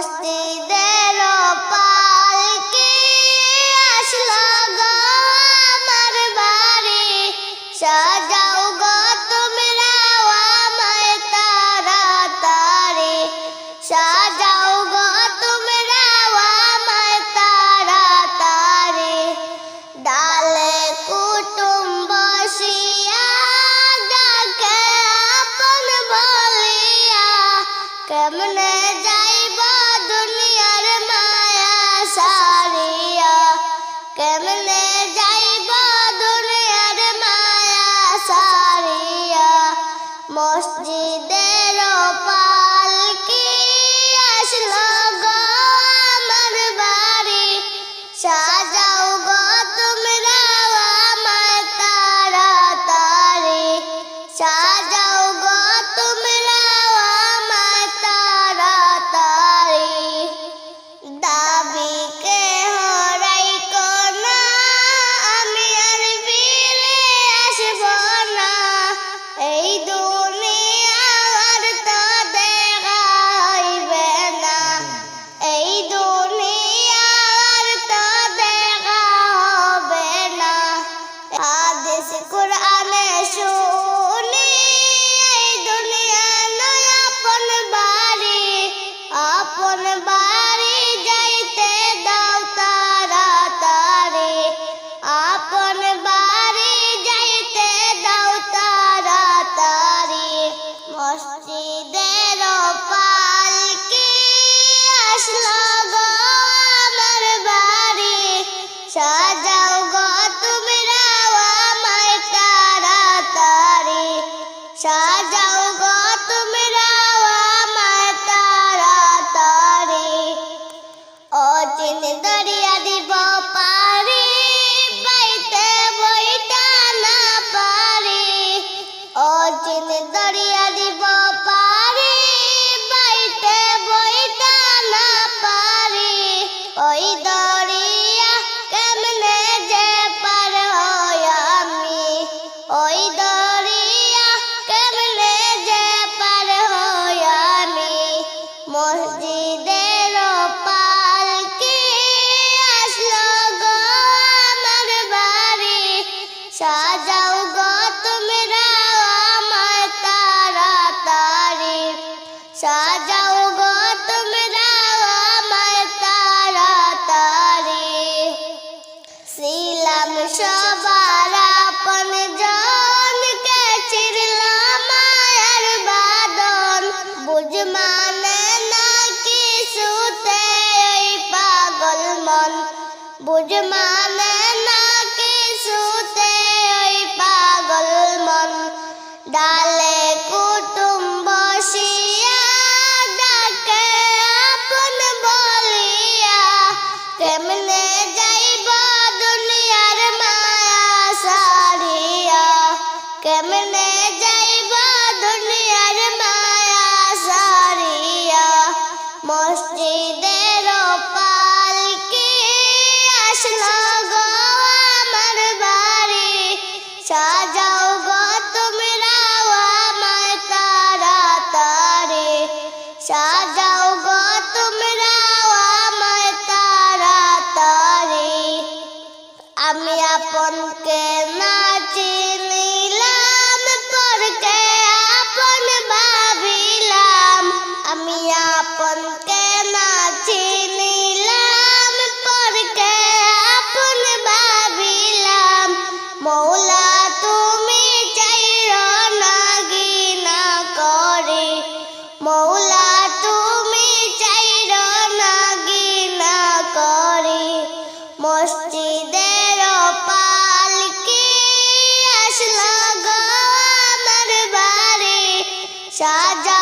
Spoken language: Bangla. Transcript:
মসজিদের পালকি আসলো গো আমার বাড়ি, সাজাও গো তোমরা আমায় তাড়াতাড়ি, সাজাও গো তোমরা আমায় তাড়াতাড়ি। ডালে কুটুম বসিয়া ডাকে আপন বলিয়া, কেমনে যাইব দুনিয়ার মায়া সারিয়া, কেমনে যাইব দুনিয়ার মায়া সারিয়া। মসজিদের পালকি আসলো গো আমার বাড়ি, সাজাও গো তোমরা আমায় তাড়াতাড়ি, সাজাও গো তোমরা আমায় তাড়াতাড়ি। দাবিকে হরাইকো না, আমি আর ফিরে আসব না, এই দুনিয়া আর তো দেখা হইবে না, এই দুনিয়া আর তো দেখা হবে না। হাদিস কুরআনে শুনি এই দুনিয়া নয় আপন বাড়ি, আপন বাড়ি যাইতে দাও তাড়াতাড়ি, আপন বাড়ি যাইতে দাও তাড়াতাড়ি। মসজিদের পালকি আসলো গো আমার বাড়ি, সাজাও গো তোমরা আমায় তাড়াতাড়ি, সাজাও গো তোমরা আমায় তাড়াতাড়ি। অচিন দরিয়া দিব পারি, বাইতে বইটা না পারি, অচিন দরিয়া দিব পারি, বাইতে বইটা না পারি। ওই দরিয়া কেমনে যে পার হই আমি, ওই দরিয়া কেমনে যে পার হই আমি। মসজিদের পালকি আসলো গো আমার বাড়ি, সাজাও গো তোমরা আমায় তাড়াতাড়ি, সাজাও গো তোমরা আমায় তাড়াতাড়ি। ছিলাম সবার আপন জন, কে চিরলাম মায়ের বাঁধন, বুঝ মানে না কিছুতে এই পাগল মন, বুঝ মানে না কিছুতে এই পাগল মন। ডালে কুটুম বসিয়া ডাকে আপন বলিয়া, কেমনে যাইব দুনিয়ার মায়া সারিয়া, কেমনে যাইব দুনিয়ার মায়া সারিয়া। মসজিদের পালকি আসলো গো আমার বাড়ি, সাজাও গো তোমরা আমায় তাড়াতাড়ি, সাজাও গো তোমরা আমায় তাড়াতাড়ি। আমি আপনকে না চিনিলাম, পরকে আপন ভাবিলাম, আমি আপনকে না চিনিলাম, পরকে আপন ভাবিলাম। মৌলা তুমি চাইরো না গিনা করে, মৌলা তুমি চাইরো না গিনা করে। মসজিদের পালকি আসলো গো আমার বাড়ি, সাজা